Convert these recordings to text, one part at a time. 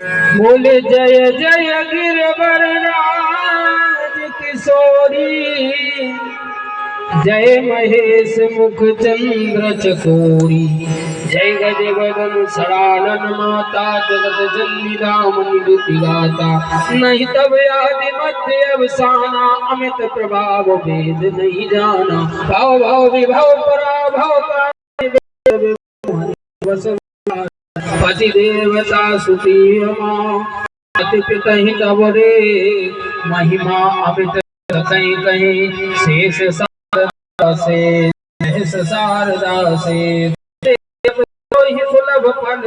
बोले जय जय गिरवर राज किशोरी, जय महेश मुख चंद्र चकोरी, जय गज वदन सड़ानन माता, जगत जननी रामनी दुति गाता, नहीं तब आदि मध्य अवसाना, अमित प्रभाव वेद नहीं जाना, भाव भाव विभव पराभव का पति देवता सुती अति पितहि तब रे, महिमा अमित कहीं कहीं शेष शारदा से सुलभ फल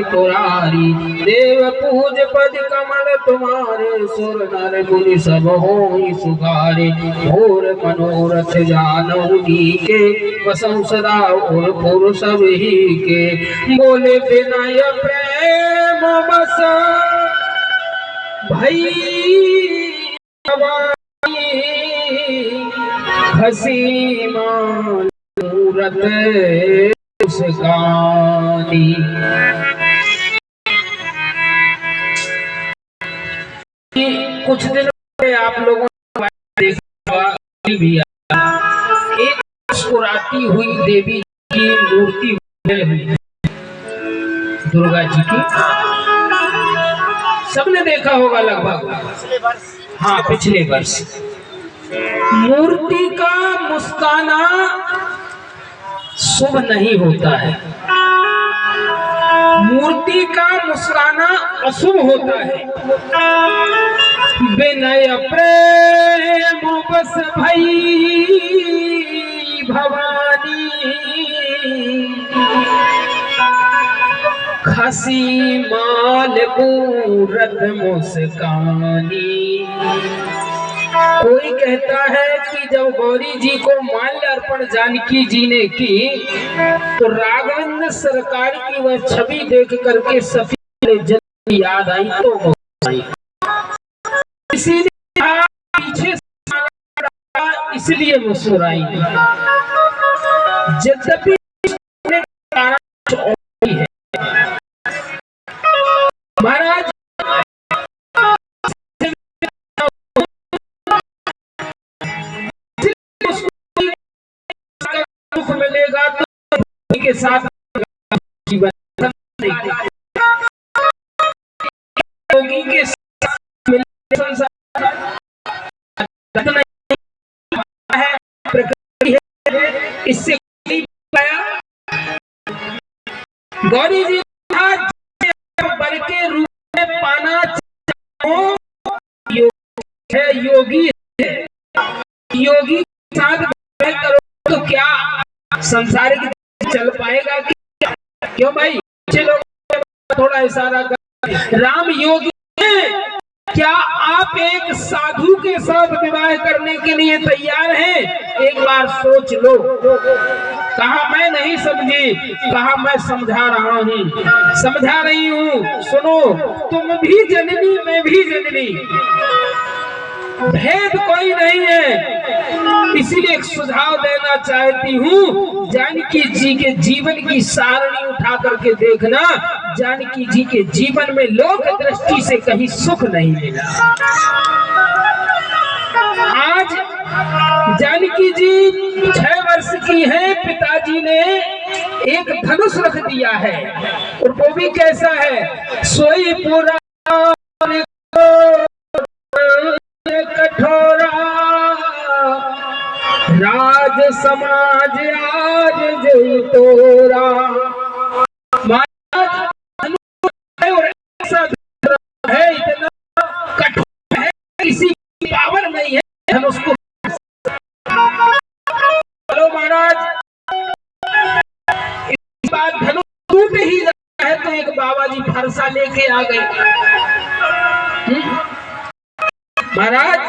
पुरारी, देव पूज पद कमल तुम्हारे, सुर नर मुनि सब होई सुखारे, घोर मनोरथ जानऊ के, बसंत सदा और पुर सब ही के, बोले विनय प्रेम बस भई हसी मूरत उसकानी। कुछ दिन पहले आप लोगों ने देखा भी एक मुस्कुराती हुई देवी की मूर्ति हुई, दुर्गा जी की, सबने देखा होगा लगभग। हाँ, पिछले वर्ष मूर्ति का मुस्काना शुभ नहीं होता है, मूर्ति का मुस्काना अशुभ होता है। विनय प्रेम बस भई भवानी, खसी माल मूरत मुस्कानी। कोई कहता है कि जब गौरी जी को माल्य अर्पण जानकी जी ने की, तो राघवेंद्र सरकार की वह छवि देख करके सफी जल्द याद आई तो मुस्कुराई, इसीलिए पीछे इसलिए मुस्कुराई। यद्यपि है महाराज, मिलेगा तो के साथ जीवन योगी के साथ है, प्रकृति है, इससे पाया। गौरी जी बर के रूप में पाना है, योगी है, योगी के साथ करो तो क्या संसारिक चल पाएगा कि? क्यों भाई, चलो थोड़ा इशारा कर, राम योगी है, क्या आप एक साधु के साथ विवाह करने के लिए तैयार हैं? एक बार सोच लो। कहा मैं नहीं समझी, कहा मैं समझा रहा हूँ, समझा रही हूँ, सुनो। तुम भी जननी मैं भी जननी, भेद कोई नहीं है, इसीलिए एक सुझाव देना चाहती हूँ। जानकी जी के जीवन की सारणी उठा करके देखना, जानकी जी के जीवन में लोक दृष्टि से कहीं सुख नहीं मिला। आज जानकी जी 6 वर्ष की है, पिताजी ने एक धनुष रख दिया है, और वो भी कैसा है, सोई पूरा कठोरा, राज समाज आज जो तोरा। और ऐसा है, इतना कठोर है, किसी की पावर नहीं है धनुष को। चलो महाराज, इस बार धनुष टूट ही रहा है तो एक बाबा जी फरसा लेके आ गए। महाराज,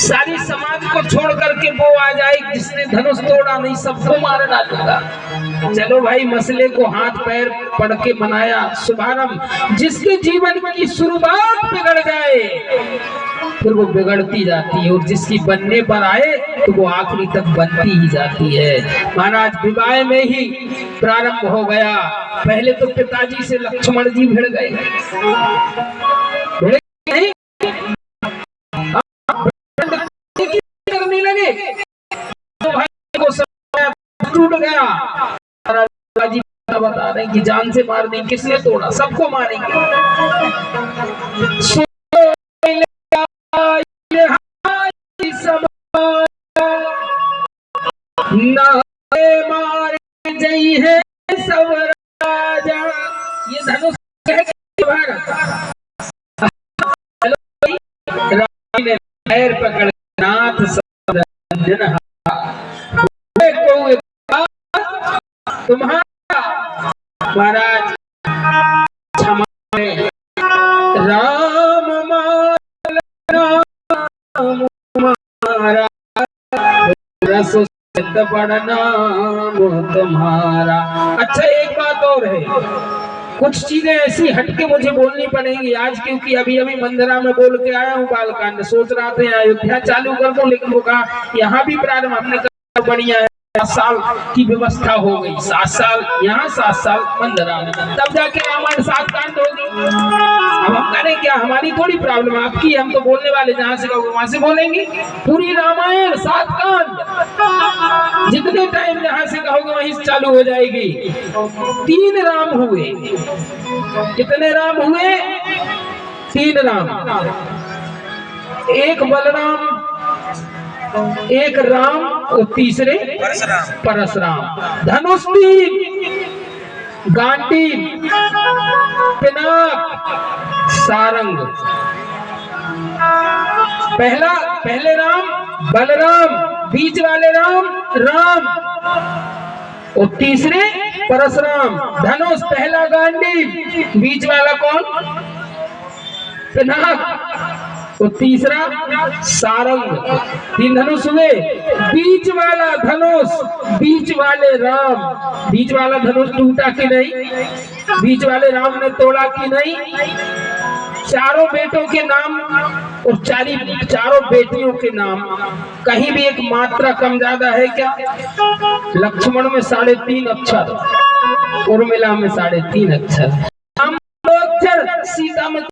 सारी समाज को छोड़ करके वो आ जाए जिसने धनुष तोड़ा नहीं, सबको मार डालूंगा। चलो भाई, मसले को हाथ पैर पढ़ के बनाया शुभारंभ। जिसके जीवन की शुरुआत बिगड़ जाए फिर वो बिगड़ती जाती है, और जिसकी बनने पर आए तो वो आखिरी तक बनती ही जाती है। महाराज विवाह में ही प्रारंभ हो गया। पहले तो पिताजी से लक्ष्मण जी भिड़ गए, भिड़ नहीं करने लगे तो भाई को टूट गया। जी बता रहे हैं कि जान से मार देंगे, किसने तोड़ा, सबको मारेंगे। मारे जई है सब राजा, ये धनुष पैर पकड़ नाथ तुम्हारा महाराज राम बड़ा नाम तुम्हारा। अच्छा एक बात और है, कुछ चीजें ऐसी हटके मुझे बोलनी पड़ेंगी आज, क्योंकि अभी अभी मंदिरा में बोल के आया हूँ बालकांड। सोच रहा था अयोध्या चालू कर दूं, लेकिन वो कहा यहाँ भी प्रारंभ हमने कहा बढ़िया है। 7 साल की व्यवस्था हो गई, 7 साल यहाँ 7 साल मंदिरा में, तब जाके रामायण 7 कांड होगी। अब हम करें क्या, हमारी थोड़ी प्रॉब्लम, आपकी। हम तो बोलने वाले, जहाँ से कहोगे वहां से बोलेंगे। पूरी रामायण 7 कांड, जितने टाइम जहाँ से कहोगे वहीं से चालू हो जाएगी। 3 राम हुए। कितने राम हुए? 3 राम, एक बलराम, एक राम और तीसरे परशुराम। धनुष 3, गांडी, पिनाक, सारंग। पहले राम बलराम, बीच वाले राम राम और तीसरे परशुराम। धनुष पहला गांडी, बीच वाला कौन? पिनाक और तीसरा सारंग। 3 धनुष हुए। बीच वाला धनुष, बीच वाले राम, बीच वाला धनुष टूटा कि नहीं? बीच वाले राम ने तोड़ा कि नहीं? चारों बेटों के नाम और चारों बेटियों के नाम, कहीं भी एक मात्रा कम ज्यादा है क्या? लक्ष्मण में 3.5 अक्षर, उर्मिला में 3.5 अक्षर, राम 2 अक्षर, सीता में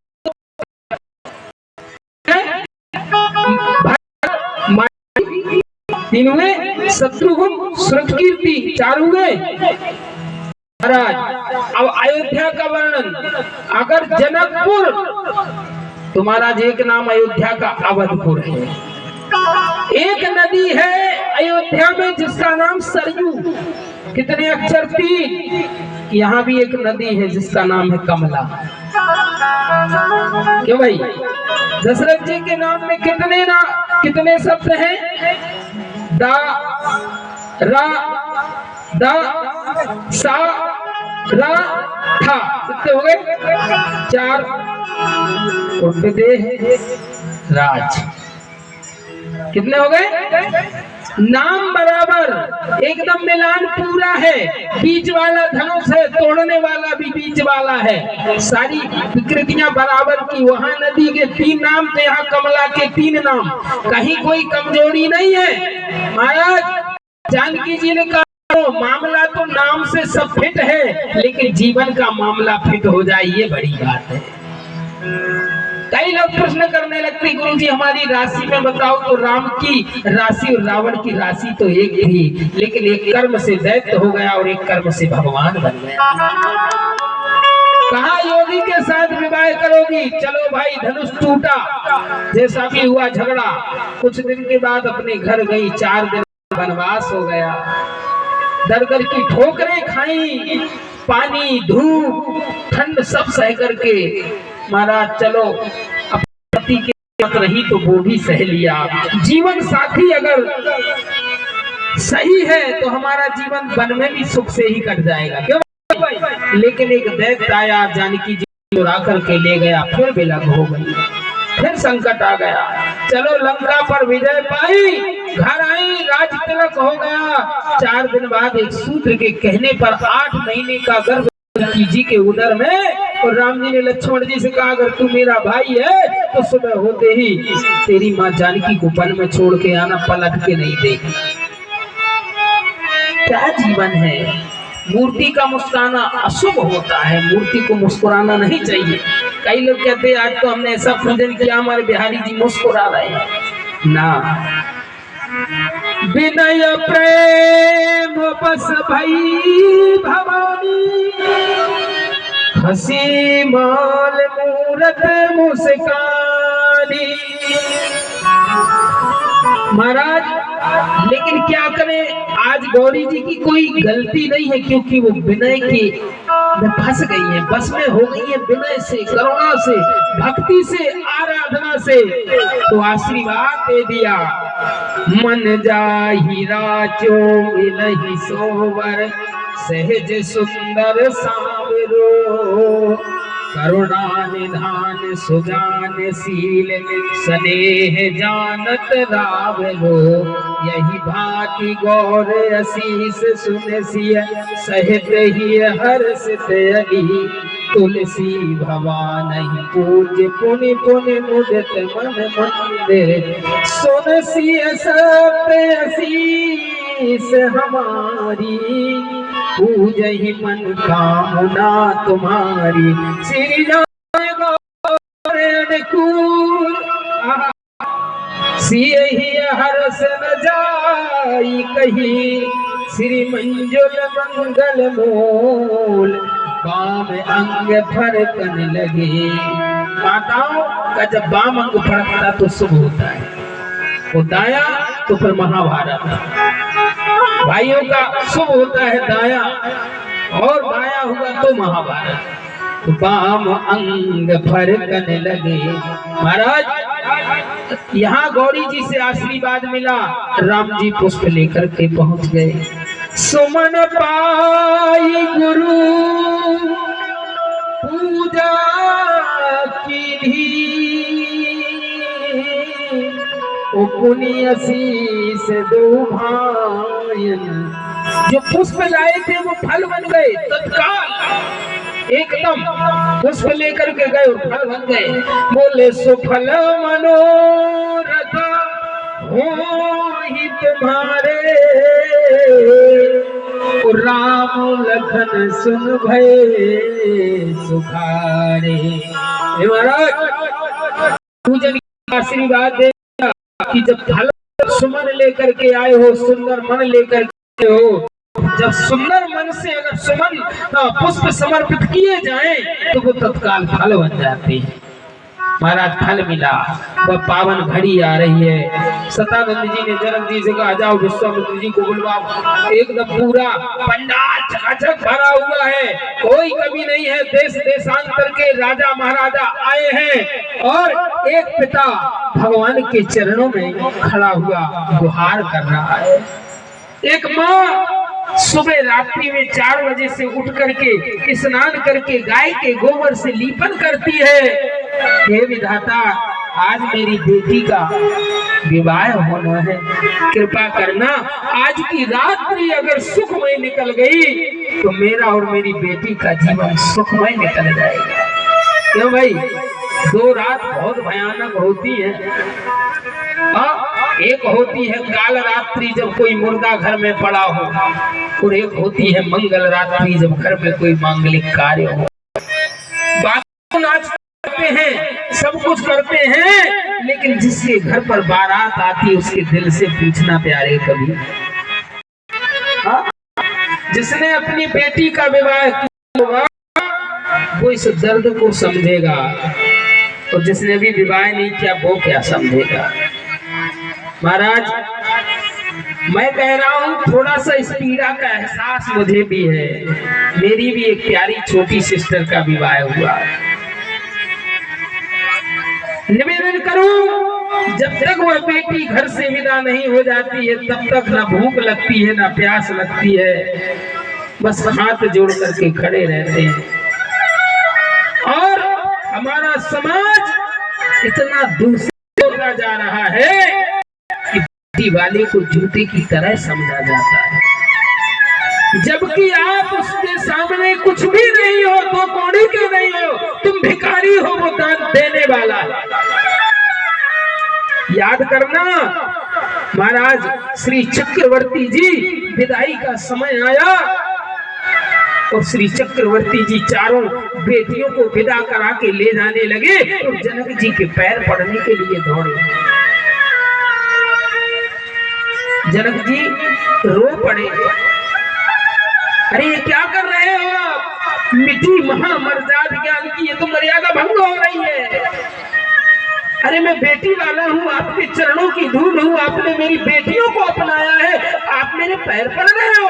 3 हुए। शत्रुघ्न, श्रुतकीर्ति 4 हुए। महाराज अब अयोध्या का वर्णन, अगर जनकपुर तो महाराज एक नाम अयोध्या का अवधपुर है। एक नदी है अयोध्या में जिसका नाम सरयू, कितने अक्षर? 3। यहाँ भी एक नदी है जिसका नाम है कमला। क्यों भाई? दशरथ जी के नाम में कितने शब्द हैं? दा, रा, दा, सा, रा, था। कितने हो गए? 4। राज कितने हो गए? नाम बराबर, एकदम मिलान पूरा है। बीच वाला धनुष है, तोड़ने वाला भी बीच वाला है, सारी विकृतियां बराबर की। वहां नदी के 3 नाम थे, यहाँ कमला के 3 नाम, कहीं कोई कमजोरी नहीं है। महाराज जानकी जी ने कहा मामला तो नाम से सब फिट है, लेकिन जीवन का मामला फिट हो जाए ये बड़ी बात है। कई लोग प्रश्न करने लगते, गुरु जी हमारी राशि में बताओ, तो राम की राशि और रावण की राशि तो एक थी, लेकिन एक कर्म से दैत्य हो गया और एक कर्म से भगवान बन गया। कहा योगी के साथ विवाह करोगी? चलो भाई, धनुष टूटा, जैसा भी हुआ झगड़ा। कुछ दिन के बाद अपने घर गई, 4 दिन वनवास हो गया, दर दर की ठोकरें खाई, पानी, धूप, ठंड सब सह करके महाराज चलो अपने पति के साथ रही तो वो भी सह लिया। जीवन साथी अगर सही है तो हमारा जीवन वन में भी सुख से ही कट जाएगा। क्यों? लेकिन एक दैत्य आया, जानकी जी चुरा करके ले गया, फिर विलग हो गई, फिर संकट आ गया। चलो लंका पर विजय पाई, घर आई, राज तिलक हो गया। 4 दिन बाद एक सूत्र के कहने पर 8 महीने का गर्भ जानकी जी के उदर में और राम जी ने लक्ष्मण जी से कहा अगर तू मेरा भाई है तो सुबह होते ही तेरी माँ जानकी को वन में छोड़ के आना, पलट के नहीं देखना। क्या जीवन है। मूर्ति का मुस्कुराना अशुभ होता है, मूर्ति को मुस्कुराना नहीं चाहिए। कई लोग कहते हैं आज तो हमने ऐसा पूजन किया हमारे बिहारी जी मुस्कुरा रहे हैं ना। विनय प्रेम बस भई भवानी, हसी माल मूरत मुस्कानी। महाराज लेकिन क्या करें, आज गौरी जी की कोई गलती नहीं है, क्योंकि वो विनय के में फंस गई है, बस में हो गई है, विनय से, करुणा से, भक्ति से, आराधना से। तो आशीर्वाद दे दिया, मन जाहि राचो मिलहि सोवर, सहज सुंदर सावरो, करुणा निधान सुजान शील, स्नेह जानत रावरो। यही भांति गौर असीस सुनसिय, सहित ही हर्षित अली। तुलसी भवानहि पूज्य पुनि पुनि मुदित मन मंदिर, सुनसिय सत्य असीस हमारी। पूजहि मन कामना तुम्हारी, श्री राम गौर अनुकूल। सियहि हर्ष न जाई कही, श्री मंजुल मंगल मूल। बाम अंग फरकन लगे। माताओं का जब बाम अंग फड़कता तो शुभ होता है, वो दाया तो फिर महाभारत। भाइयों का शुभ होता है दाया, और बाया हुआ तो महाभारत। तो बाम अंग फरकन लगे। महाराज यहाँ गौरी जी से आशीर्वाद मिला, राम जी पुष्प लेकर के पहुंच गए। सुमन पाई गुरु पूजा की, ओ पुनि आशीष दो भायन। जो पुष्प लाए थे वो फल बन गए तत्काल, एकदम पुष्प लेकर के गए और फल बन गए। बोले सुफल मनोरथ हो ही तुम्हारे, राम लखन सुन भये सुखारे। महाराज पूजन का आशीर्वाद दे कि जब फल सुमन लेकर के आए हो, सुंदर मन लेकर के हो, जब सुंदर मन से अगर सुमन पुष्प समर्पित किए जाएं तो वो तत्काल फल बन जाते हैं। महाराज फल मिला, वह पावन घड़ी आ रही है। सतानंद जी ने जनक जी से कहा जाओ विश्वामित्र जी को बुलवाओ। एकदम पूरा पंडाल चकाचक भरा हुआ है, कोई कमी नहीं है। देश देशांतर के राजा महाराजा आए हैं और एक पिता भगवान के चरणों में खड़ा हुआ गुहार कर रहा है। एक माँ सुबह रात्रि में 4 बजे से उठ करके स्नान करके गाय के गोबर से लीपन करती है। हे विधाता, आज मेरी बेटी का विवाह होना है, कृपा करना। आज की रात्रि अगर सुखमय निकल गई तो मेरा और मेरी बेटी का जीवन सुखमय निकल जाएगा। क्यों भाई, 2 रात बहुत भयानक होती है। एक होती है काल रात्रि जब कोई मुर्दा घर में पड़ा हो, और एक होती है मंगल रात्रि जब घर में कोई मांगलिक कार्य हो। बाकी नाच करते हैं, सब कुछ करते हैं, लेकिन जिसके घर पर बारात आती है उसके दिल से पूछना प्यारे कभी, जिसने अपनी बेटी का विवाह किया होगा वो इस दर्द को समझेगा, और जिसने भी विवाह नहीं किया वो क्या समझेगा। महाराज मैं कह रहा हूँ थोड़ा सा इस पीड़ा का एहसास मुझे भी है। मेरी भी एक प्यारी छोटी सिस्टर का विवाह हुआ। निवेदन करूं, जब तक वह बेटी घर से विदा नहीं हो जाती है तब तक ना भूख लगती है ना प्यास लगती है, बस हाथ जोड़ करके खड़े रहते हैं। और हमारा समाज इतना दूषित होता जा रहा है कि बेटी वाले को जूते की तरह समझा जाता है। जबकि आप उसके सामने कुछ भी नहीं हो, तो कौड़ी के नहीं हो, तुम भिखारी हो, वो दान देने वाला है। याद करना महाराज श्री चक्रवर्ती जी, विदाई का समय आया और श्री चक्रवर्ती जी चारों बेटियों को विदा करा के ले जाने लगे और जनक जी के पैर पड़ने के लिए दौड़े। जनक जी रो पड़े, अरे ये क्या कर रहे हो आप? मिट्टी महामर्यादा ज्ञान की ये तो मर्यादा भंग हो रही है। अरे मैं बेटी वाला हूँ, आपके चरणों की धूल हूँ, आपने मेरी बेटियों को अपनाया है, आप मेरे पैर पड़ रहे हो।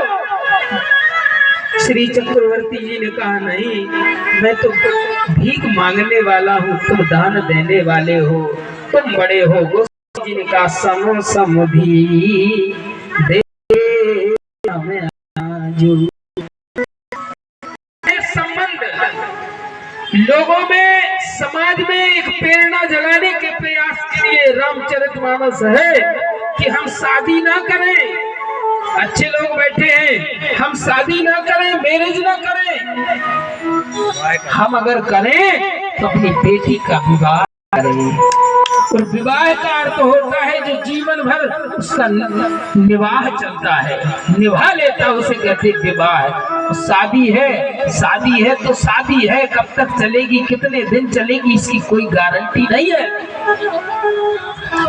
श्री चक्रवर्ती जी ने कहा नहीं, मैं तो भीख मांगने वाला हूँ, तुम दान देने वाले हो, तुम बड़े हो। गोस्वामी जी ने कहा समो समधी दे हमें आजू। संबंध लोगों में, समाज में एक प्रेरणा जगाने के प्रयास के लिए रामचरितमानस है कि हम शादी ना करें। अच्छे लोग बैठे हैं, हम शादी ना करें, मैरिज ना करें, हम अगर करें तो अपनी बेटी का विवाह करें। और विवाह का अर्थ होता है जो जीवन भर उसका निवाह चलता है, निभा लेता है, उसे कहते विवाह। शादी है तो शादी है, कब तक चलेगी, कितने दिन चलेगी, इसकी कोई गारंटी नहीं है।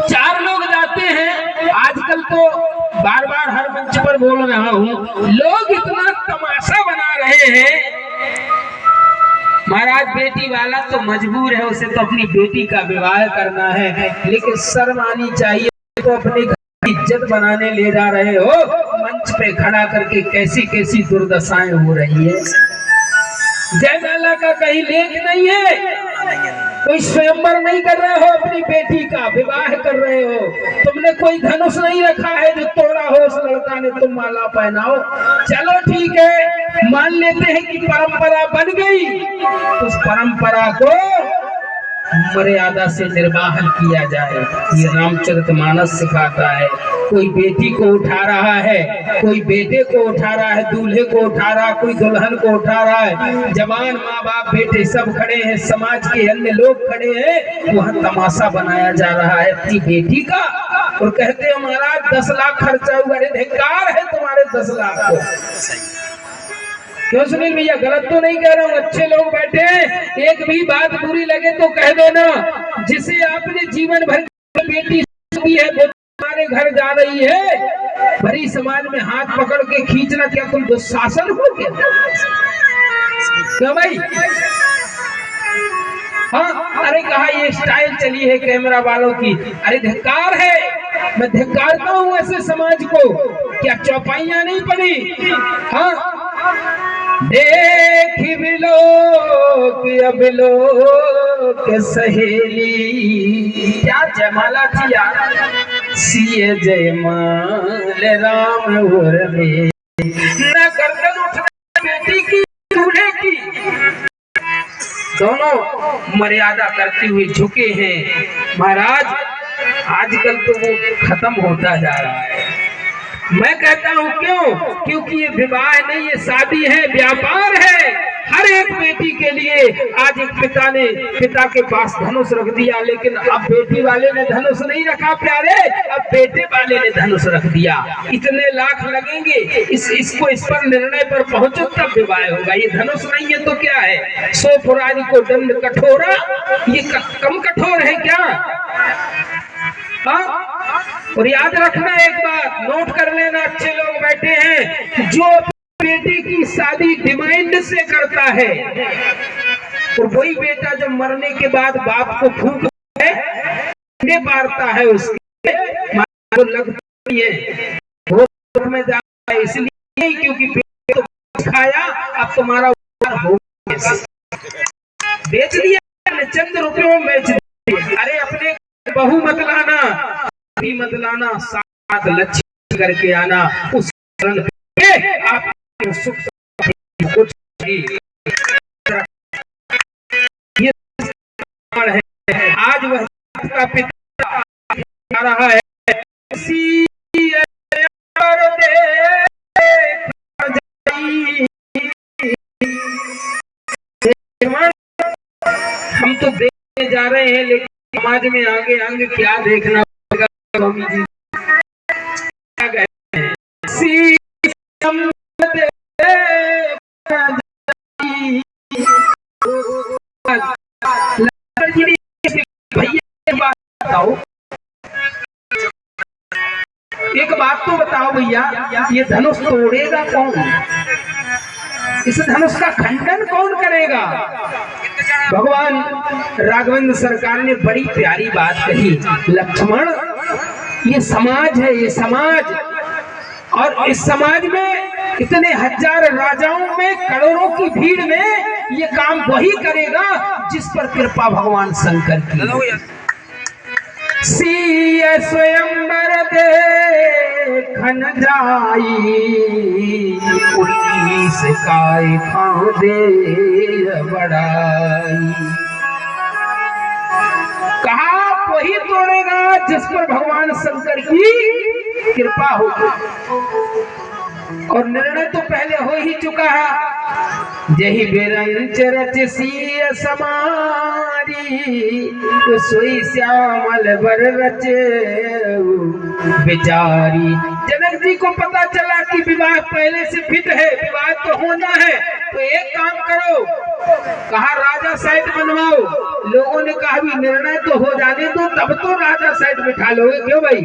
4 लोग जाते हैं, आजकल तो बार बार हर मंच पर बोल रहा हूँ, लोग इतना तमाशा बना रहे हैं। महाराज बेटी वाला तो मजबूर है, उसे तो अपनी बेटी का विवाह करना है, लेकिन शर्म आनी चाहिए। तो अपने घर की इज्जत बनाने ले जा रहे हो, मंच पे खड़ा करके कैसी कैसी दुर्दशाएं हो रही है। जयमाला का कहीं लेख नहीं है, कोई स्वयंवर नहीं कर रहे हो, अपनी बेटी का विवाह कर रहे हो। तुमने कोई धनुष नहीं रखा है जो तोड़ा हो उस लड़का ने, तुम माला पहनाओ। चलो ठीक है, मान लेते हैं कि परंपरा बन गई, उस परंपरा को मर्यादा से निर्वाहन किया जाए, ये रामचरितमानस सिखाता है। कोई बेटी को उठा रहा है, कोई बेटे को उठा रहा है, दूल्हे को उठा रहा है, कोई दुल्हन को उठा रहा है, जवान माँ बाप बेटे सब खड़े हैं, समाज के अन्य लोग खड़े हैं, वहाँ तमाशा बनाया जा रहा है अपनी बेटी का। और कहते हैं महाराज 10 लाख खर्चा हुआ। अरे धिक्कार है तुम्हारे 10 लाख को। क्यों सुनील भैया, गलत तो नहीं कह रहा हूँ, अच्छे लोग बैठे हैं, एक भी बात बुरी लगे तो कह देना। जिसे आपने जीवन भर बेटी दी है वो तुम्हारे घर जा रही है, भरी समाज में हाथ पकड़ के खींचना, क्या तुम दुशासन हो क्या? क्यों भाई? हाँ, अरे कहा ये स्टाइल चली है कैमरा वालों की। अरे धिक्कार है, मैं धिक्कारता हूँ ऐसे समाज को। क्या चौपाइयां नहीं पड़ी? हाँ, देख बिलोक सहेली, क्या जयमाला थी यार। सिए जयमाल राम और में न गर्दन उठना बेटी की दूल्हे की, दोनों मर्यादा करते हुए झुके हैं। महाराज आजकल तो वो खत्म होता जा रहा है। मैं कहता हूँ क्यों? क्योंकि ये विवाह नहीं, ये शादी है, व्यापार है। हर एक बेटी के लिए आज एक पिता के पास धनुष रख दिया, लेकिन अब बेटी वाले ने धनुष नहीं रखा प्यारे, अब बेटे वाले ने धनुष रख दिया। इतने लाख लगेंगे, इस पर निर्णय पर पहुंचो तब विवाह होगा। ये धनुष नहीं है तो क्या है? 100 पुरानी को दंड कठोरा, ये कम कठोर है क्या? हाँ? और याद रखना एक बात, नोट कर लेना, अच्छे लोग बैठे हैं, जो बेटी की शादी डिमांड से करता है और वही बेटा जब मरने के बाद बाप को फूंक मारता है, उसके लगती है वो में जाता है, इसलिए क्योंकि बेटे तो खाया, अब तुम्हारा हो बेच दिया, चंद रुपयों में बेच दिया। अरे अपने बहू मत लाना, मत लाना, 7 लक्ष्य करके आना, उस आप सुख कुछ ये है। आज वह का पिता आ रहा है, हम तो देखने जा रहे हैं, लेकिन समाज में आगे आगे क्या देखना पड़ेगा स्वामी जी। एक बात तो बताओ भैया, ये धनुष तोड़ेगा कौन? इस धनुष का खंडन कौन करेगा? भगवान राघवेंद्र सरकार ने बड़ी प्यारी बात कही, लक्ष्मण ये समाज है, ये समाज, और इस समाज में इतने हजार राजाओं में करोड़ों की भीड़ में ये काम वही करेगा जिस पर कृपा भगवान शंकर की। सिय स्वयंवर देखन जाई, पुलिस काय फांदे बड़ाई। कहा वही तोड़ेगा जिस पर भगवान शंकर की कृपा होगी। और निर्णय तो पहले हो ही चुका है, जही बेरंच रच सिय समारी, सोई श्यामल बर रच बेचारी। जनक जी को पता चला कि विवाह पहले से फिट है, विवाह तो होना है, तो एक काम करो, कहा राजा साइड बनवाओ। लोगों ने कहा भी निर्णय तो हो जाने दो, तब तो राजा साइड बिठा लोगे। क्यों भाई?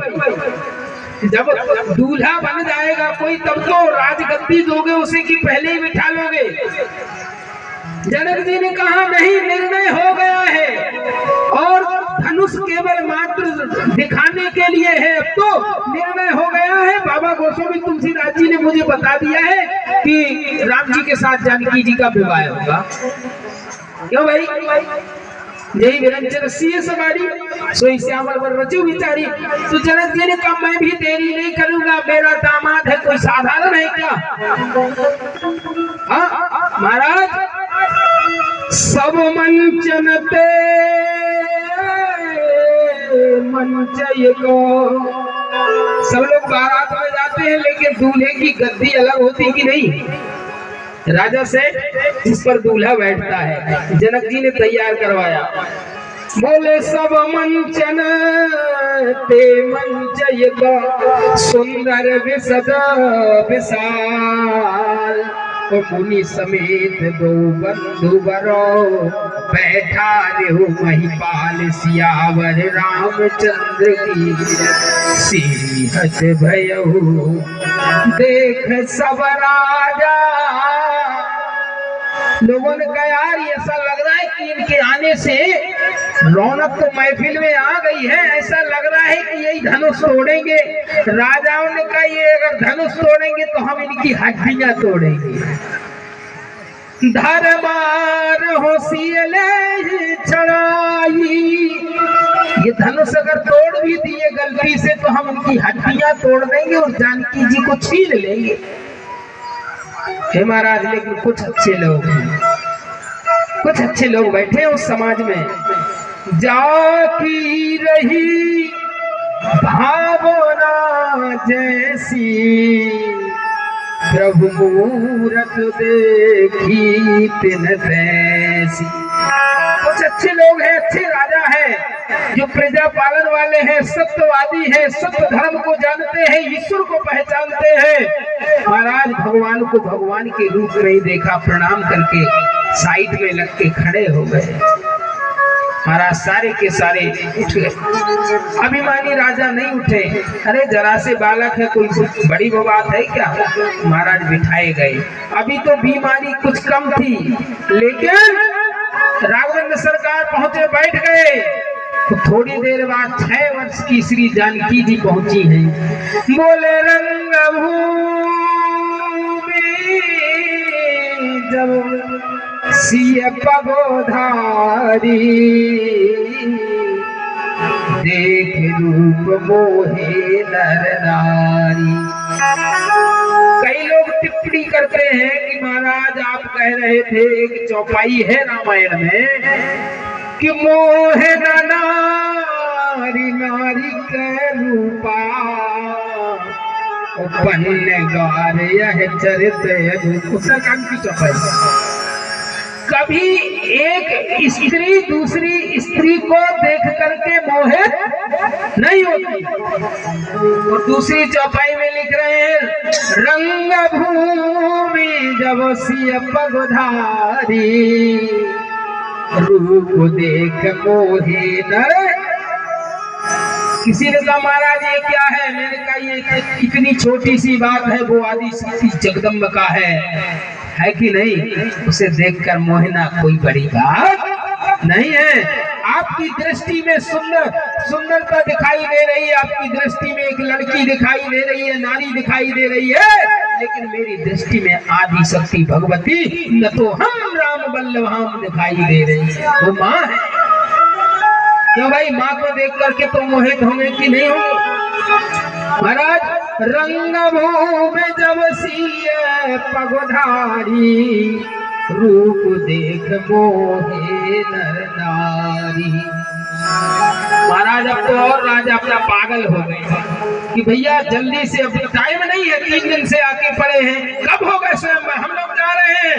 जब दूल्हा बन जाएगा कोई तब तो राजगद्दी दोगे उसे कि पहले ही बिठा लोगे? जनक जी ने कहा नहीं, निर्णय हो गया है और धनुष केवल मात्र दिखाने के लिए है। अब तो निर्णय हो गया है। बाबा गोस्वामी तुलसीदास जी ने मुझे बता दिया है कि राम जी के साथ जानकी जी का विवाह होगा। क्यों भाई? यही विरंचन सिय सवारी, सोई श्यामल बर रचु बिचारी। तो जनक जी ने कहा मैं भी देरी नहीं करूंगा, मेरा दामाद है कोई साधारण है क्या? हाँ महाराज, सब मंचन ते मंचय को, सब लोग बारात में जाते हैं, लेकिन दूल्हे की गद्दी अलग होती कि नहीं? राजा से जिस पर दूल्हा बैठता है, जनक जी ने तैयार करवाया। बोले सब मंचन ते मंचय का, सुंदर विसद विशाल, मुनि समेत दो बंधु बरो, बैठा रेहु महिपाल सियावर रामचंद्र की, सिंहत भयहु देख सब राजा। लोगों ने कहा यार ऐसा लग रहा है कि इनके आने से रौनक तो महफिल में आ गई है, ऐसा लग रहा है कि यही धनुष तोड़ेंगे। राजाओं ने कहा ये अगर धनुष तोड़ेंगे तो हम इनकी हड्डियां तोड़ेंगे। धरबार हो सियले चढ़ाई, ये धनुष अगर तोड़ भी दिए गलती से तो हम उनकी हड्डियां तोड़ देंगे और जानकी जी को छीन लेंगे। हे महाराज, लेकिन कुछ अच्छे लोग बैठे उस समाज में। जाकी रही भावना जैसी, प्रभु मूरत देखी तिन तैसी। कुछ अच्छे लोग हैं, अच्छे राजा हैं, जो प्रजा पालन वाले हैं, सत्यवादी हैं, सत्य धर्म को जानते हैं, ईश्वर को पहचानते हैं। महाराज भगवान को भगवान के रूप में ही देखा, प्रणाम करके साइड में लग के खड़े हो गए। महाराज सारे के सारे उठ गए। अभिमानी राजा नहीं उठे, अरे जरा से बालक है, कोई बड़ी बात है क्या? महाराज बिठाए गए। अभी तो बीमारी कुछ कम थी, लेकिन राघवेंद्र सरकार पहुंचे, बैठ गए। तो थोड़ी देर बाद 6 वर्ष की श्री जानकी जी पहुंची हैं। बोले रंग भूमि जब सिय पगोधारी, देख रूप मोहे नर नारी। कई लोग टिप्पणी करते हैं कि महाराज आप कह रहे थे, एक चौपाई है रामायण में कि मोहे नारी नारी के रूपा, पन्ने गार यह चरित उत्तरकांड की चौपाई। कभी एक स्त्री दूसरी स्त्री को देख करके मोहित नहीं होती। और दूसरी चौपाई में लिख रहे हैं, रंग भूमि जब सिय पगधारी, रूप देख मोहे नर। किसी ने कहा महाराज ये क्या है? मैंने कहा ये इतनी छोटी सी बात है, वो आदि शक्ति जगदम्ब का है कि नहीं? उसे देखकर मोहना कोई बड़ी बात नहीं है। आपकी दृष्टि में सुंदरता दिखाई दे रही है, आपकी दृष्टि में एक लड़की दिखाई दे रही है, नारी दिखाई दे रही है, लेकिन मेरी दृष्टि में आदि शक्ति भगवती न तो हम राम बल्लभ दिखाई दे रही है, वो माँ है। क्यों भाई? माँ को देख करके तो मोहित होंगे कि नहीं होंगे? महाराज, रंग भूमि जब सिय पगधारी, रूप देख मोहे नर नारी। महाराज अब तो और राजा अपना पागल हो गए कि भैया जल्दी से, अब टाइम नहीं है, 3 दिन से आके पड़े हैं, कब होगा स्वयं? हम लोग जा रहे हैं।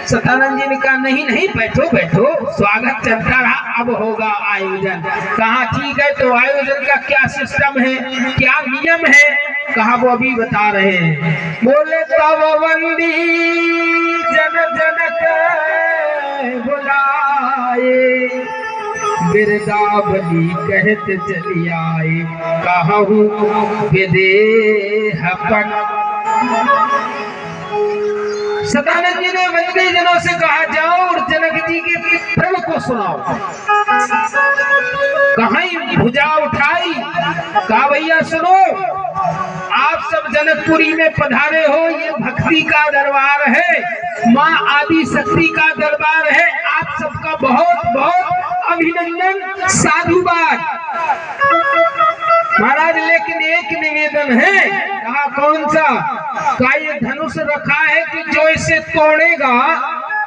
सतानंद जी ने कहा नहीं बैठो बैठो, स्वागत चलता रहा, अब होगा आयोजन। कहा ठीक है, तो आयोजन का क्या सिस्टम है, क्या नियम है? कहा वो अभी बता रहे हैं। बोले तब वंदी जन बुलाए, बिरदावली कहत चली आए, कहूँ विदेह पन। सतानंद जी ने वंदी जनों से कहा जाओ और जनक जी के प्रण को सुनाओ। कहीं भुजा उठाई, कहा भैया सुनो, आप सब जनकपुरी में पधारे हो, ये भक्ति का दरबार है, माँ आदि शक्ति का दरबार है, आप सबका बहुत बहुत अभिनंदन, साधुवाद। महाराज लेकिन एक निवेदन है। कहा कौन सा? कहा ये धनुष रखा है कि जो इसे तोड़ेगा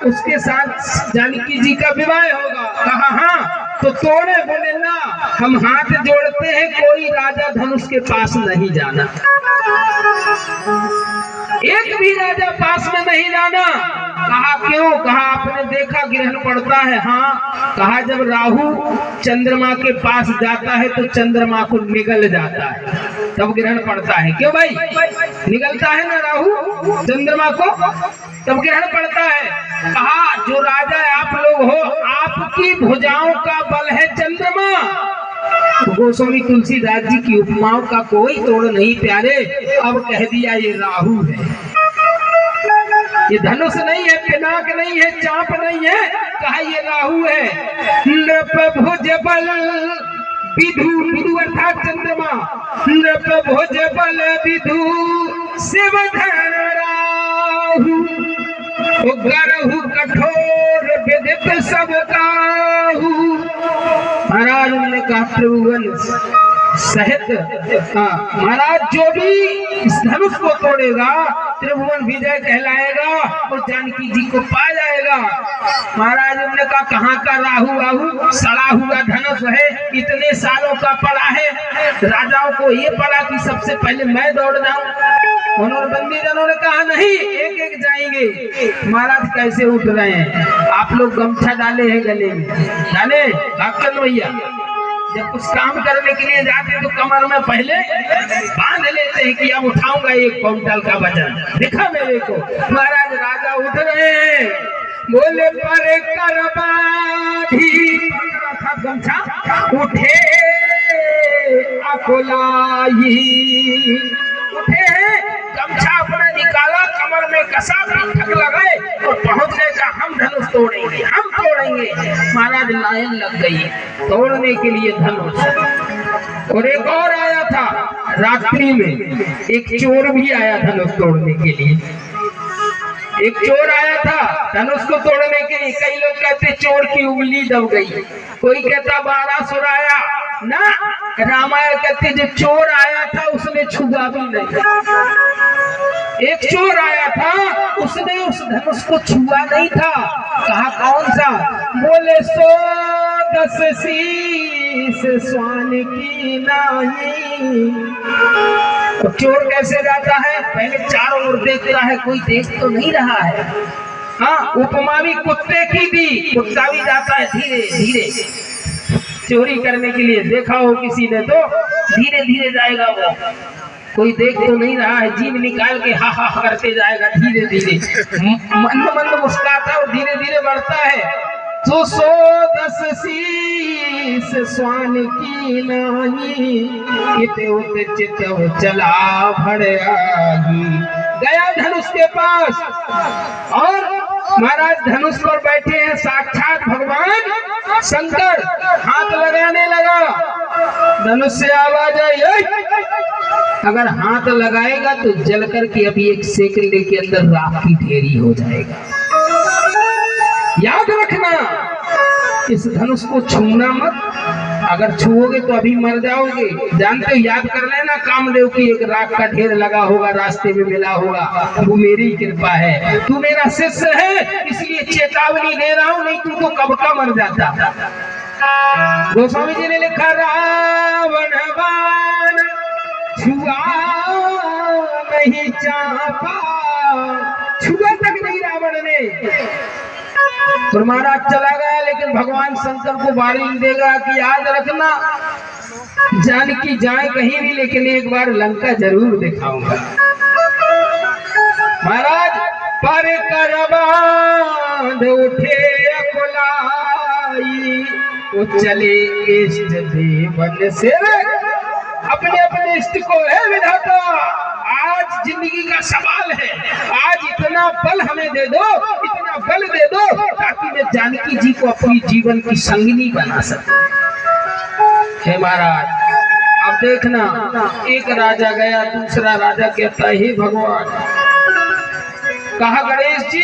उसके साथ जानकी जी का विवाह होगा। कहा हाँ, तो तोड़े? बोले ना, हम हाथ जोड़ते हैं, कोई राजा धनुष के पास नहीं जाना, एक भी राजा पास में नहीं जाना। कहा क्यों? कहा आपने देखा ग्रहण पड़ता है। हाँ। कहा जब राहु चंद्रमा के पास जाता है तो चंद्रमा को निगल जाता है, तब ग्रहण पड़ता है। क्यों भाई? निगलता है ना राहु चंद्रमा को, तब ग्रहण पड़ता है। कहा जो राजा आप लोग हो, आपकी भुजाओं का बल है चंद्रमा। गोस्वामी तुलसीदास जी की उपमाओं का कोई तोड़ नहीं प्यारे। अब कह दिया ये राहु है, ये धनुष नहीं है, पिनाक नहीं है, चांप नहीं है। कहा ये राहु है। नृप भुज बल विधु, विधु अर्थात चंद्रमा, नृप भुज बल विधु शिव धन राहु, गरहु कठोर विदित सब काहू। महाराज ने कहा त्रिभुवन सहित, महाराज जो भी इस धनुष को तोड़ेगा त्रिभुवन विजय कहलाएगा और जानकी जी को पा जाएगा। महाराज ने कहा कहाँ का राहु? राहु सड़ा हुआ धनुष है, इतने सालों का पड़ा है, राजाओं को ये पड़ा कि सबसे पहले मैं दौड़ जाऊं। उन्होंने बंदी जनों ने कहा नहीं, एक एक जाएंगे। महाराज कैसे उठ रहे हैं? आप लोग गमछा डाले हैं गले में, डाले काकन भैया। जब कुछ काम करने के लिए जाते हैं तो कमर में पहले बांध लेते हैं कि अब उठाऊंगा 1 क्विंटल का वजन, देखा मेरे को। महाराज राजा उठ रहे हैं, बोले पर कर बाधी गमछा उठे अकोलाई, उठे गमछा अपना निकाला, कमर में कसा, ठग लगाए और पहुंच गए। का हम धनुष तोड़ेंगे, हम तोड़ेंगे। महाराज लाइन लग गई तोड़ने के लिए धनुष। और एक और आया था रात्रि में, एक चोर भी आया धनुष तोड़ने के लिए। एक चोर आया था धनुष को तोड़ने के लिए। कई लोग कहते चोर की उंगली दब गई, कोई कहता 12 आया ना। रामायण कहते जो चोर आया था उसने छुआ भी नहीं। एक चोर आया था, उसने उस धनुष को छुआ नहीं था। कहा कौन सा? बोले 110 शीश स्वान की नाही। तो चोर कैसे जाता है? पहले चारों ओर देखता है, कोई देख तो नहीं रहा है। हाँ, उपमा भी कुत्ते की थी। कुत्ता भी जाता है धीरे धीरे चोरी करने के लिए, देखा हो किसी ने तो धीरे धीरे जाएगा, वो कोई देख तो नहीं रहा है, जीभ निकाल के हा हा करते जाएगा धीरे धीरे, मंद मंद मुस्कुराता और धीरे धीरे बढ़ता है। तो 110 शीस स्वान की नाही, इते चितव चला भड़ाही। गया धनुष के पास और महाराज धनुष पर बैठे हैं साक्षात भगवान शंकर, हाथ लगाने लगा। धनुष से आवाज आई, अगर हाथ लगाएगा तो जल करके अभी 1 सेकंड के अंदर राख की ढेरी हो जाएगा। याद रखना, इस धनुष को छूना मत, अगर छुओगे तो अभी मर जाओगे। जानते हो, याद कर लेना, कामदेव की एक राख का ढेर लगा होगा, रास्ते में मिला होगा, वो मेरी कृपा है। तू मेरा शिष्य है इसलिए चेतावनी दे रहा हूं, नहीं तू तो कब का मर जाता। गोस्वामी जी ने लिखा, रावण बाण छुआ नहीं चापा, छुआ तक नहीं रावण ने। और महाराज चला गया, लेकिन भगवान शंकर को वार्निंग देगा कि याद रखना, जानकी जाए कहीं भी, लेकिन एक बार लंका जरूर दिखाऊंगा। महाराज पर कर बांध उठे अकुलाई, वो चले इष्ट देवन से, अपने अपने इष्ट को है विधाता, आज जिंदगी का सवाल है, आज इतना बल हमें दे दो, इतना बल दे दो ताकि मैं जानकी जी को अपनी जीवन की संगिनी बना सकूं। हे महाराज, अब देखना, एक राजा गया, दूसरा राजा कहता है, हे भगवान, कहा गणेश जी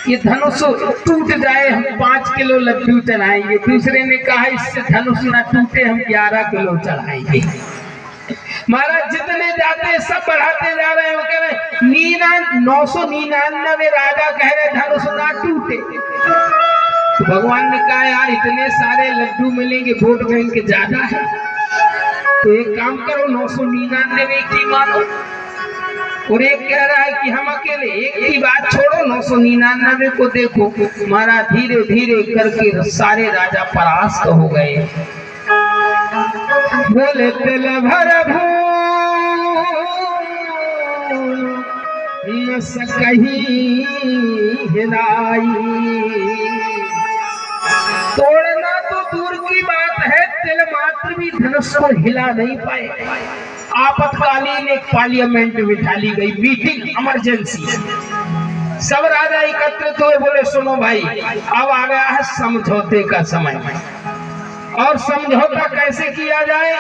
ये धनुष टूट जाए हम 5 किलो लड्डू चढ़ाएंगे। दूसरे ने कहा इससे धनुष ना टूटे हम 11 किलो चढ़ाएंगे। महाराज जितने जाते हैं सब बढ़ाते जा रहे हैं, वो कह रहे 999 राजा कह रहे धनुष ना टूटे। तो भगवान ने कहा यार इतने सारे लड्डू मिलेंगे, वोट बैंक ज्यादा है, तो एक काम करो 999 की मानो। और एक कह रहा है कि हम अकेले, एक की बात छोड़ो 999 को देखो। महाराज धीरे धीरे करके सारे राजा परास्त हो गए। बोले तिल भर न सकही हिलाई, तोड़ना तो दूर की बात है, तिल मात्र भी धनुष को हिला नहीं पाए। आपातकालीन एक पार्लियामेंट बिठा ली गई, मीटिंग इमरजेंसी, सब राजा एकत्रित हुए, बोले सुनो भाई अब आ गया है समझौते का समय। और समझौता कैसे किया जाए?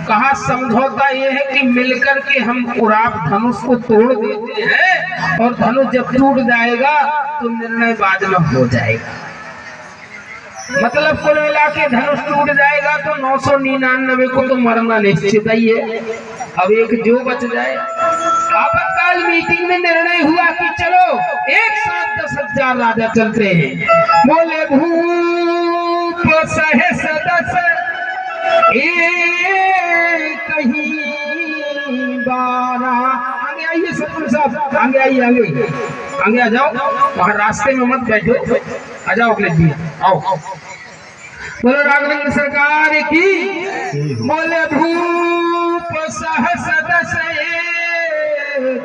कहा समझौता ये है कि मिलकर के हम उराप धनुष को तोड़ देते हैं, और धनुष जब टूट जाएगा तो निर्णय बाद में हो जाएगा। मतलब कुल मिला के धनुष टूट जाएगा तो 999 को तो मरना निश्चित ही है, अब एक जो बच जाए। आपातकाल मीटिंग में निर्णय हुआ कि चलो एक साथ 10,000 राजा चलते हैं। बोले भूप सहे सदस्य कहीं 12, आगे आइए सतपुर साहब, आगे आइए, आगे आ जाओ, वहां रास्ते में मत बैठो, आ जाओ अखिलेश जी, आओ। बोलो राघवेंद्र सरकार की। बोले भूप सह सदस्य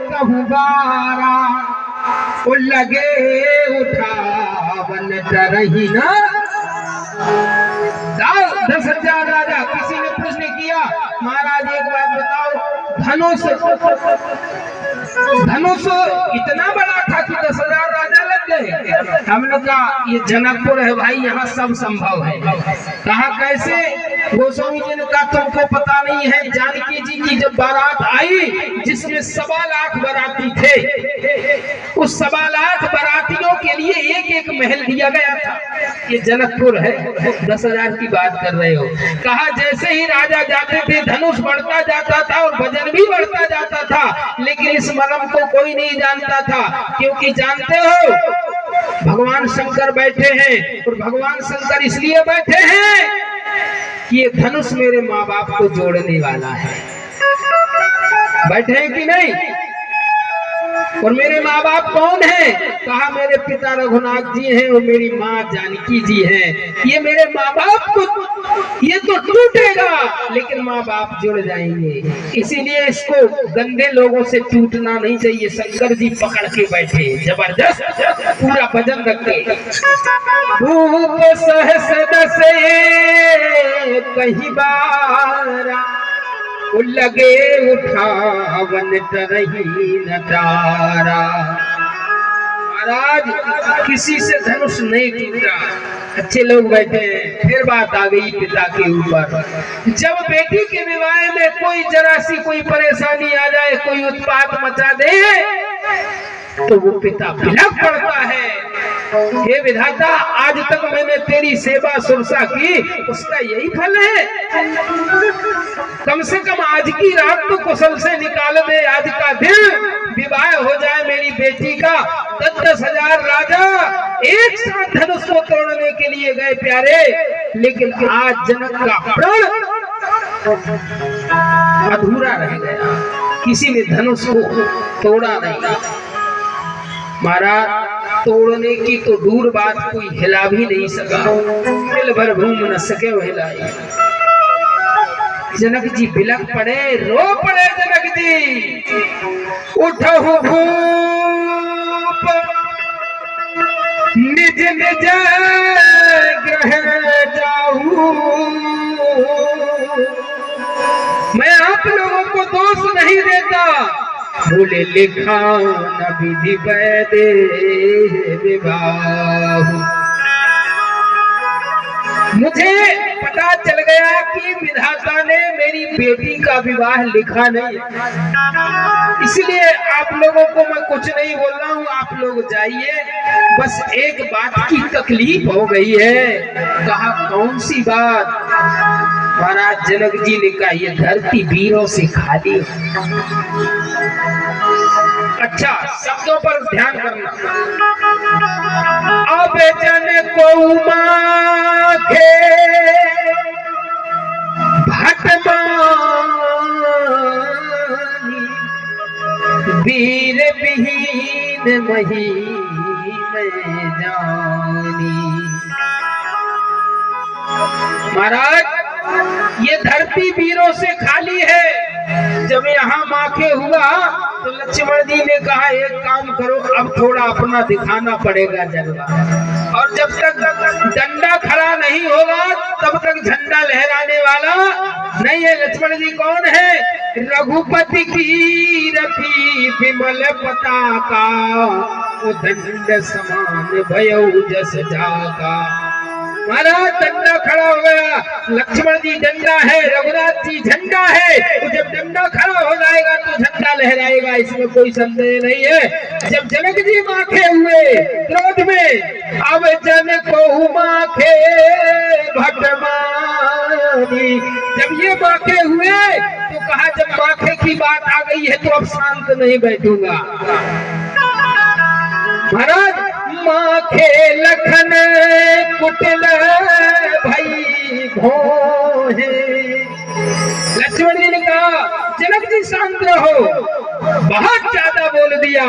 कहूँ 12, वो लगे उठावन डरही ना। 10,000 राजा। किसी ने प्रश्न किया महाराज एक बात बताओ, धनुष इतना बड़ा था कि 10,000 राजा लग गए? हमने कहा ये जनकपुर है भाई, यहाँ सब संभव है। कहा कैसे? गोस्वामी जी ने कहा तुमको पता नहीं है, जानकी जी की जब बारात आई जिसमें 1.25 लाख बाराती थे, उस 1.25 लाख बारातियों के लिए एक एक महल दिया गया था। ये जनकपुर है, 10,000 की बात कर रहे हो। कहा जैसे ही राजा जाते थे धनुष बढ़ता जाता था और वजन भी बढ़ता जाता था, लेकिन इस मर्म को कोई नहीं जानता था, क्योंकि जानते हो भगवान शंकर बैठे हैं, और भगवान शंकर इसलिए बैठे हैं कि ये धनुष मेरे माँ बाप को जोड़ने वाला है। बैठे हैं कि नहीं? और मेरे माँ बाप कौन है? कहा मेरे पिता रघुनाथ जी हैं और मेरी माँ जानकी जी हैं। ये मेरे माँ बाप को ये तो टूटेगा, लेकिन माँ बाप जुड़ जाएंगे। इसीलिए इसको गंदे लोगों से टूटना नहीं चाहिए। शंकर जी पकड़ के बैठे, जबरदस्त पूरा वजन रख के। भूप सहस दसे कहीं बारा, लगे उठावन तरही नटारा। महाराज किसी से धनुष नहीं टूटा, अच्छे लोग बैठे हैं। फिर बात आ गई पिता के ऊपर। जब बेटी के विवाह में कोई जरा सी कोई परेशानी आ जाए, कोई उत्पात मचा दे, तो वो पिता बिलख पड़ता है। हे विधाता, आज तक मैंने तेरी सेवा सुरसा की, उसका यही फल है। कम से कम आज की रात तो कुशल से निकाल दे, आज का दिन विवाह हो जाए मेरी बेटी का। 10-10 हजार राजा एक साथ धनुष को तोड़ने के लिए गए प्यारे, लेकिन आज जनक का प्रण अधूरा रह गया, किसी ने धनुष को तोड़ा नहीं। महाराज तोड़ने की तो दूर बात, कोई हिला भी नहीं सका। दिल भर घूम न सके वो हिलाई। जनक जी बिलख पड़े, रो पड़े जनक जी। उठो भूप निज निज ग्रह जाऊं। मैं आप लोगों को दोष नहीं देता, बोले लिखा न विधि वैदे विवाह। मुझे पता चल गया कि विधाता ने मेरी बेटी का विवाह लिखा नहीं, इसलिए आप लोगों को मैं कुछ नहीं बोल रहा हूँ। आप लोग जाइए, बस एक बात की तकलीफ हो गई है। कहा कौन सी बात? महाराज जनक जी ने कहा ये धरती वीरों से खाली। अच्छा, शब्दों पर ध्यान करना। अब जन को माखे भटमानी, वीर विहीन मही में जानी। महाराज ये धरती वीरों से खाली है। जब यहाँ माखे हुआ तो लक्ष्मण जी ने कहा एक काम करो, अब थोड़ा अपना दिखाना पड़ेगा जलवा, और जब तक डंडा खड़ा नहीं होगा तब तक झंडा लहराने वाला नहीं है। लक्ष्मण जी कौन है? रघुपति की रथी विमल पताका, वो दंड समान भयउ जस जाका। महाराज डंडा खड़ा हो गया, लक्ष्मण जी डंडा है, रघुनाथ जी झंडा है। तो जब डंडा खड़ा हो जाएगा तो झंडा लहराएगा, इसमें कोई संदेह नहीं है। जब जनक जी माखे हुए क्रोध में, अब जन को माखे भटमानी, जब ये माखे हुए तो कहा जब माखे की बात आ गई है तो अब शांत नहीं बैठूंगा। महाराज माखे लखन कुटिल भई भोहे। लक्ष्मण जी ने कहा जनक जी शांत रहो, बहुत ज्यादा बोल दिया,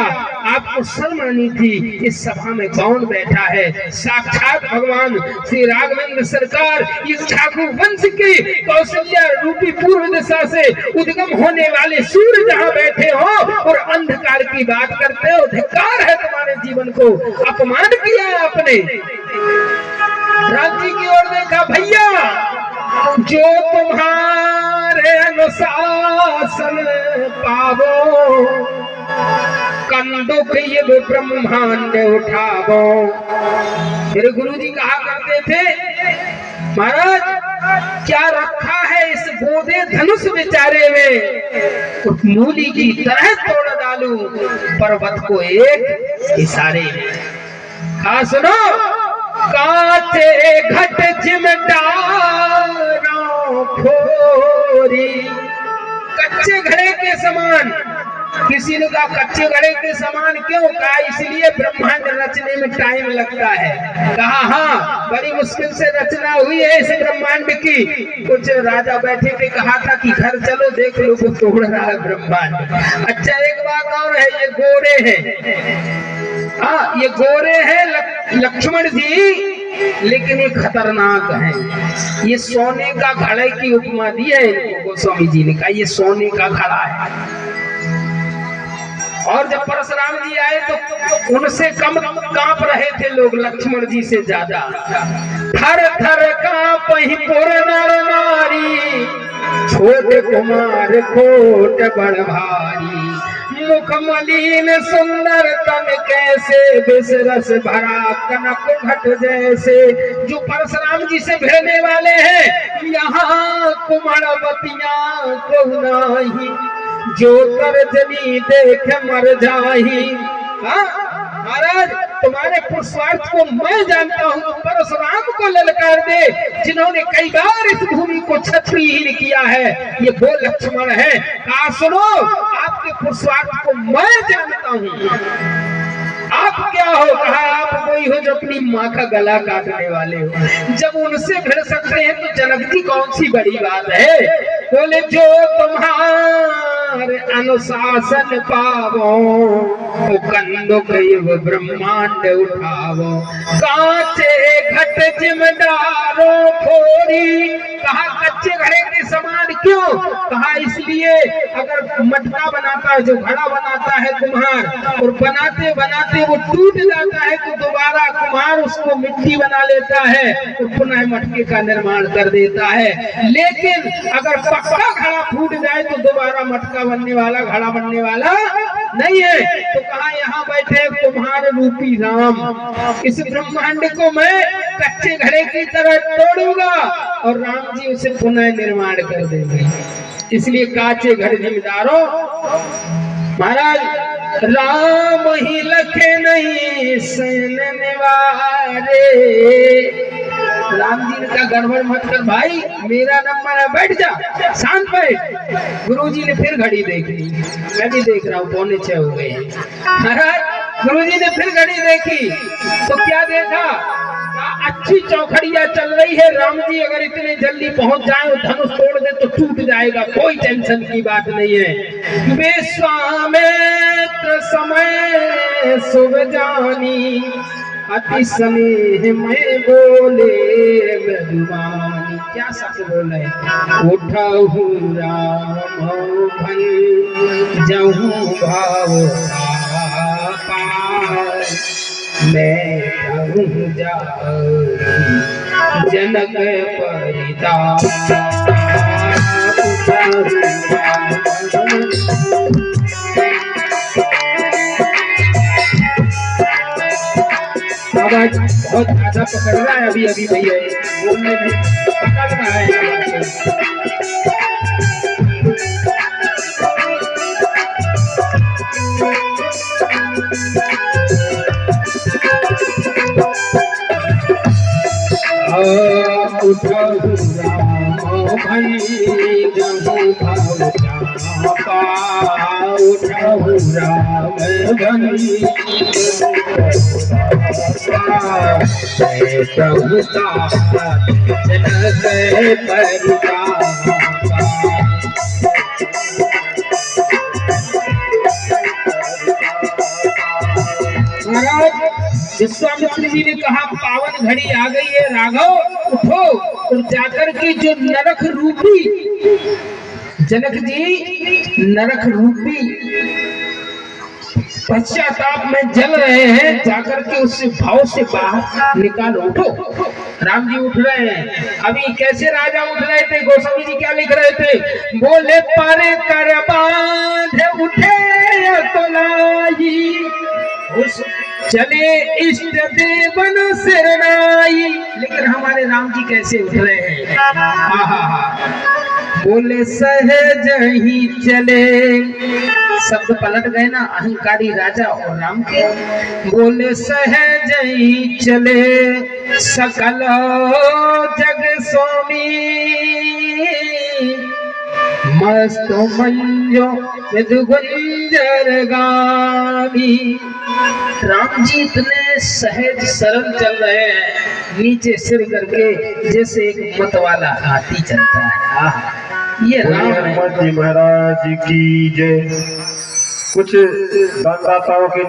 आपको शर्म आनी थी। इस सभा में कौन बैठा है? साक्षात भगवान श्री राघवेंद्र सरकार, इस ठाकुर वंश की कौशल्या रूपी पूर्व दिशा से उद्गम होने वाले सूर्य जहाँ बैठे हो और अंधकार की बात करते हो। धिक्कार है तुम्हारे जीवन को, अपमान किया आपने। राम जी की ओर देखा, भैया जो तुम्हारे अनुशासन पावो, कंदुक ये ब्रह्मांड उठावो। मेरे गुरुजी कहा करते थे, महाराज क्या रखा है इस बोधे धनुष बेचारे में, उस मूली की तरह तोड़ डालूं पर्वत को एक इशारे में। हाँ सुनो, कांचे घट चिमटारों खोरी, कच्चे घड़े के समान किसी ने कहा कच्चे घड़े के समान क्यों? कहा इसलिए ब्रह्मांड रचने में टाइम लगता है। कहा हाँ, बड़ी मुश्किल से रचना हुई है इस ब्रह्मांड की। कुछ राजा बैठे थे, कहा था कि घर चलो देख लो वो तोड़ रहा है ब्रह्मांड। अच्छा एक बात और है, ये गोरे हैं। हाँ ये गोरे हैं लक्ष्मण जी, लेकिन ये खतरनाक है। ये सोने का घड़े की उपमा दी है इनको गोस्वामी जी ने, कहा ये सोने का घड़ा है। और जब परशुराम जी आए तो उनसे कम कांप रहे थे लोग, लक्ष्मण जी से ज्यादा। थर थर कांप ही पुर नर नारी, छोट कुमार कोट बड़ भारी। मुख मलिन सुंदर तन कैसे, बिसरस भरा कनक घट जैसे। जो परशुराम जी से भिड़ने वाले हैं, यहाँ कुमारवतियां को नाही, जो तर्जनी देख मर जाही। हाँ महाराज, तुम्हारे पुरुषार्थ को मैं जानता हूँ। परशुराम को ललकार दे, जिन्होंने कई बार इस भूमि को छत्रहीन किया है, ये वो लक्ष्मण है। कहा सुनो, आपके पुरुषार्थ को मैं जानता हूँ। आप क्या हो? कहा आप कोई हो जो अपनी माँ का गला काटने वाले हो। जब उनसे भिड़ सकते हैं तो जनक जी कौन सी बड़ी बात है। बोले जो तुम्हारे अनुशासन पावो, कंदुक युग ब्रह्मांड उठावो। कांचे घट जिमदारो फोरी। कहा कच्चे घड़े के समान क्यों? कहा इसलिए अगर मटका बनाता है, जो घड़ा बनाता है कुम्हार, और बनाते बनाते वो टूट जाता है तो दोबारा कुम्हार उसको मिट्टी बना लेता है और पुनः मटके का निर्माण कर देता है। लेकिन अगर पक्का घड़ा फूट जाए तो दोबारा मटका बनने वाला, घड़ा बनने वाला नहीं है। तो कहा यहाँ बैठे कुम्हार रूपी राम, इस ब्रह्मांड को मैं कच्चे घड़े की तरह तोड़ूंगा और राम जी उसे पुनः निर्माण कर देंगे। इसलिए काचे घर जिम्मेदारों। महाराज, राम ही लखे नहीं सैन निवारे। राम जी ने कहा गड़बड़ मत कर भाई, मेरा नंबर है, बैठ जा, शांत बैठ। गुरु जी ने फिर घड़ी देख ली, मैं भी देख रहा हूँ, 5:45 हो गए हैं। महाराज गुरु जी ने फिर घड़ी देखी तो क्या देखा? अच्छी चौखड़िया चल रही है। राम जी अगर इतने जल्दी पहुंच जाए और धनुष तोड़ दे तो टूट जाएगा, कोई टेंशन की बात नहीं है। विश्वामित्र समय शुभ जानी, अति स्नेह में बोले मृदुवानी। क्या सच बोले? उठहु राम भन जहु भाव मैं कहूँ जाऊँ जनक परिताप। आवाज बहुत ज्यादा पकड़ रहा है अभी अभी भैया, बोलने में पकड़ रहा है। उठहु राम भन जहु भाव चापा, उठहु राम भन प्रभु जनक परिताप। विश्वामित्र जी ने कहा पावन घड़ी आ गई है राघव, उठो और जाकर के जो नरक रूपी, जनक जी नरक रूपी पश्चाताप में जल रहे हैं, जाकर के उससे भाव से बाहर निकालो। उठो। राम जी उठ रहे हैं। अभी कैसे राजा उठ रहे थे? गोस्वामी जी क्या लिख रहे थे? बोले पर कर बांध उठे तोलाई, उस चले इष्ट देवन शरणाई। लेकिन हमारे राम जी कैसे उठ रहे हैं? बोले सहज ही चले। शब्द पलट गए ना, अहंकारी राजा और राम के। बोले सहज ही चले सकल जग स्वामी, मस्त मंजो मृदु गुंजर गानी। राम जी इतने सहज सरल चल रहे हैं, नीचे सिर करके, जैसे एक मत वाला हाथी चलता है। ये राम है। हनुमान जी महाराज की जय। कुछ दानदाताओं के